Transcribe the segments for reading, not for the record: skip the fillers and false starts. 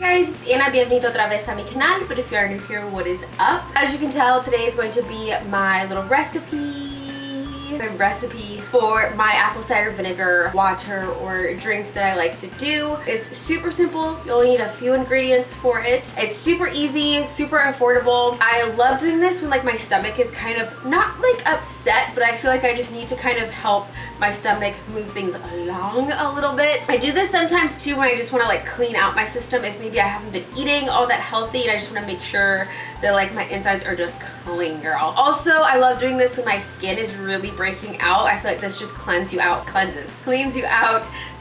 Guys, it's Anna, bienvenido otra vez a mi canal, but if you are new here, what is up? As you can tell, today is going to be my little recipe for my apple cider vinegar water or drink that I like to do. It's super simple. You only need a few ingredients for it. It's super easy, super affordable. I love doing this when like my stomach is kind of not like upset, but I feel like I just need to kind of help my stomach move things along a little bit. I do this sometimes too when I just want to like clean out my system if maybe I haven't been eating all that healthy and I just want to make sure that like my insides are just clean, girl. Also, I love doing this when my skin is really breaking out. I feel like this just cleans you out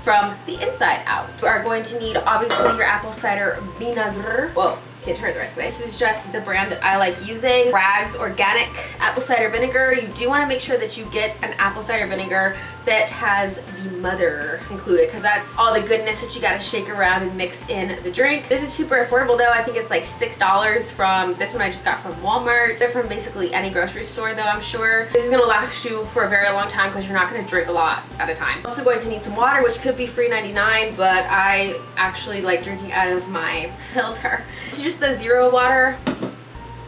from the inside out. You are going to need obviously your apple cider vinegar. Whoa. Can't turn it the right way. This is just the brand that I like using, Bragg's organic apple cider vinegar. You do want to make sure that you get an apple cider vinegar that has the mother included, because that's all the goodness that you got to shake around and mix in the drink. This is super affordable though. I think it's like $6 from this one I just got from Walmart. They're from basically any grocery store though, I'm sure. This is going to last you for a very long time because you're not going to drink a lot at a time. Also going to need some water, which could be free 99, but I actually like drinking out of my filter. This is just the zero water.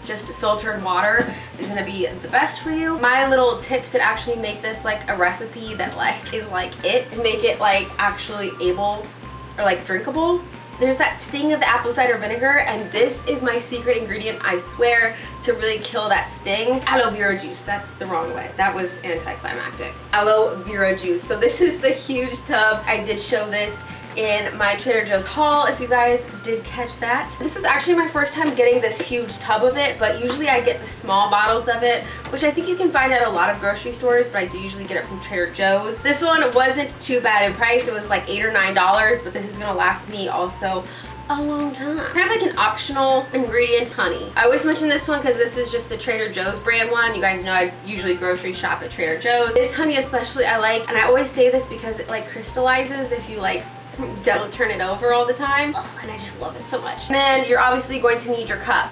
Just filtered water is gonna be the best for you. My little tips that actually make this like a recipe that like is like it, to make it like actually able or like drinkable. There's that sting of the apple cider vinegar, and this is my secret ingredient, I swear, to really kill that sting. Aloe Vera Juice. That's the wrong way. That was anticlimactic. Aloe Vera Juice. So this is the huge tub. I did show this in my Trader Joe's haul, if you guys did catch that. This was actually my first time getting this huge tub of it, but usually I get the small bottles of it, which I think you can find at a lot of grocery stores, but I do usually get it from Trader Joe's. This one wasn't too bad in price. It was like $8 or $9, but this is gonna last me also a long time. Kind of like an optional ingredient, honey. I always mention this one because this is just the Trader Joe's brand one. You guys know I usually grocery shop at Trader Joe's. This honey especially I like, and I always say this because it like crystallizes if you like don't turn it over all the time. Oh, and I just love it so much. And then you're obviously going to need your cup.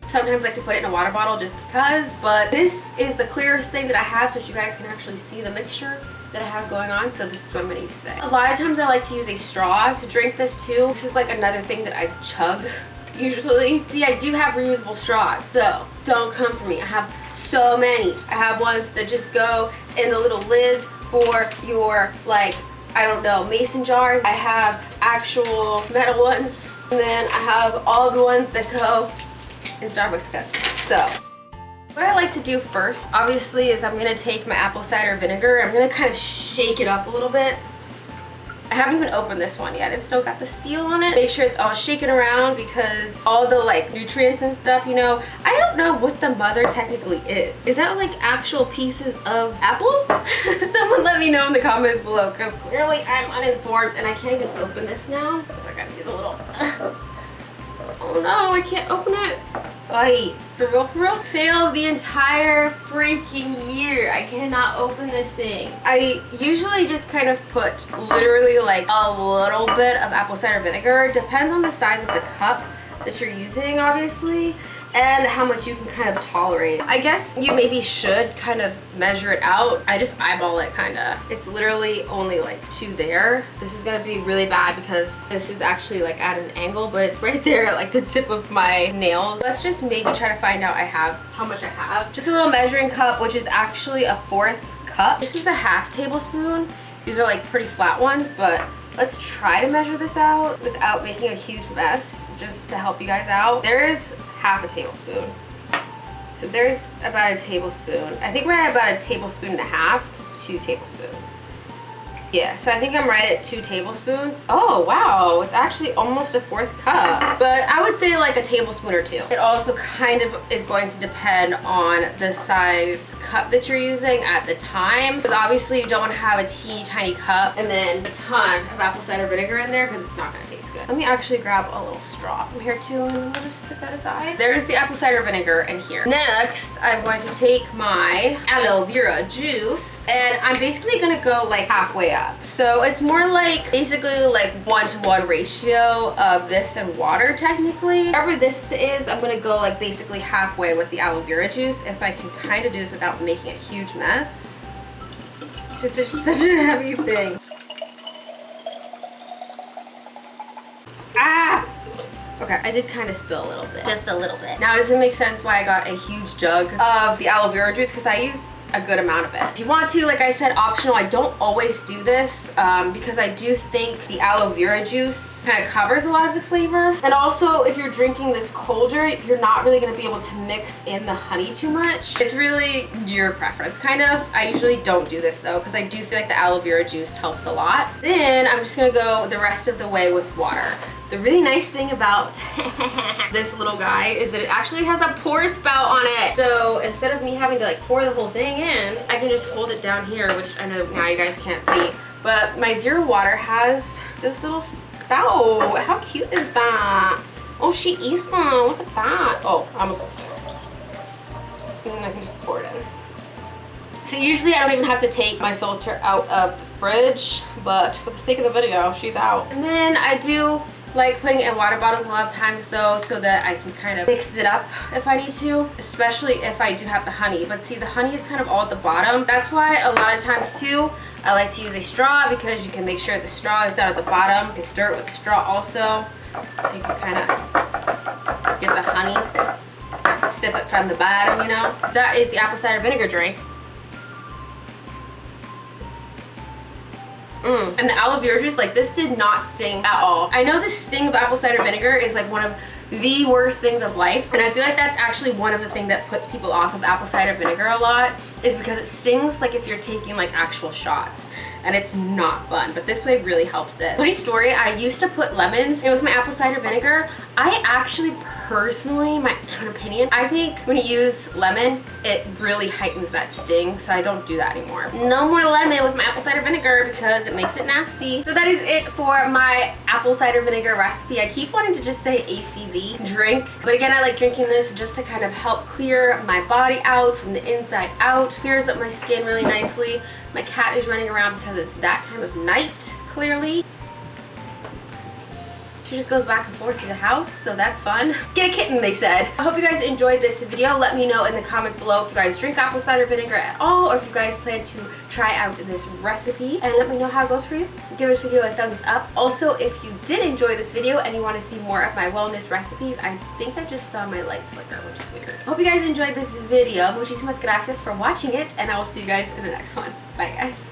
Sometimes I like to put it in a water bottle just because, but this is the clearest thing that I have so that you guys can actually see the mixture that I have going on. So this is what I'm going to use today. A lot of times I like to use a straw to drink this too. This is like another thing that I chug usually. See, I do have reusable straws, so don't come for me. I have so many. I have ones that just go in the little lids for your like, I don't know, mason jars. I have actual metal ones, and then I have all the ones that go in Starbucks cups. So what I like to do first, obviously, is I'm gonna take my apple cider vinegar. I'm gonna kind of shake it up a little bit. I haven't even opened this one yet. It's still got the seal on it. Make sure it's all shaken around because all the like nutrients and stuff, you know. I don't know what the mother technically is. Is that like actual pieces of apple? Someone let me know in the comments below because clearly I'm uninformed and I can't even open this now. So I gotta use a little. Oh no, I can't open it. Ay, for real, for real? Fail the entire freaking year. I cannot open this thing. I usually just kind of put literally like a little bit of apple cider vinegar. Depends on the size of the cup that you're using, obviously, and how much you can kind of tolerate. I guess you maybe should kind of measure it out. I just eyeball it kind of. It's literally only like 2 there. This is gonna be really bad because this is actually like at an angle, but it's right there at like the tip of my nails. Let's just maybe try to find out how much I have. Just a little measuring cup, which is actually a 4th cup. This is a ½ tablespoon. These are like pretty flat ones, but let's try to measure this out without making a huge mess, just to help you guys out. There's ½ tablespoon. So there's about a tablespoon. I think we're at about a tablespoon and a half to 2 tablespoons. Yeah, so I think I'm right at 2 tablespoons. Oh, wow, it's actually almost a 4th cup. But I would say like a tablespoon or 2. It also kind of is going to depend on the size cup that you're using at the time. Because obviously you don't want to have a teeny tiny cup and then a ton of apple cider vinegar in there because it's not going to taste good. Let me actually grab a little straw from here too, and then we'll just set that aside. There's the apple cider vinegar in here. Next, I'm going to take my aloe vera juice, and I'm basically going to go like halfway up. So it's more like basically like 1-to-1 ratio of this and water technically. However this is, I'm gonna go like basically halfway with the aloe vera juice if I can kind of do this without making a huge mess. It's just such a heavy thing. Ah! Okay, I did kind of spill a little bit. Just a little bit. Now does it make sense why I got a huge jug of the aloe vera juice? Because I use a good amount of it. If you want to, like I said, optional. I don't always do this because I do think the aloe vera juice kind of covers a lot of the flavor. And also, if you're drinking this colder, you're not really going to be able to mix in the honey too much. It's really your preference, kind of. I usually don't do this though because I do feel like the aloe vera juice helps a lot. Then I'm just going to go the rest of the way with water. The really nice thing about this little guy is that it actually has a pour spout on it. So instead of me having to like pour the whole thing in, I can just hold it down here, which I know now you guys can't see. But my Zero Water has this little spout. How cute is that? Oh, she eats them. Look at that. Oh, I almost lost it. And I can just pour it in. So usually I don't even have to take my filter out of the fridge, but for the sake of the video, she's out. And then I do like putting it in water bottles a lot of times though, so that I can kind of mix it up if I need to, especially if I do have the honey. But see, the honey is kind of all at the bottom. That's why a lot of times too, I like to use a straw because you can make sure the straw is down at the bottom. You can stir it with the straw also. You can kind of get the honey, sip it from the bottom, you know. That is the apple cider vinegar drink. And the aloe vera juice, like this did not sting at all. I know the sting of apple cider vinegar is like one of the worst things of life, and I feel like that's actually one of the things that puts people off of apple cider vinegar a lot, is because it stings like if you're taking like actual shots, and it's not fun. But this way really helps it. Funny story, I used to put lemons in with my apple cider vinegar. I actually personally, my own opinion, I think when you use lemon, it really heightens that sting, so I don't do that anymore. No more lemon with my apple cider vinegar because it makes it nasty. So that is it for my apple cider vinegar recipe. I keep wanting to just say ACV drink, but again, I like drinking this just to kind of help clear my body out from the inside out. Clears up my skin really nicely. My cat is running around because it's that time of night, clearly. She just goes back and forth through the house, so that's fun. Get a kitten, they said. I hope you guys enjoyed this video. Let me know in the comments below if you guys drink apple cider vinegar at all, or if you guys plan to try out this recipe, and let me know how it goes for you. Give this video a thumbs up. Also, if you did enjoy this video and you want to see more of my wellness recipes, I think I just saw my lights flicker, which is weird. Hope you guys enjoyed this video. Muchísimas gracias for watching it, and I will see you guys in the next one. Bye, guys.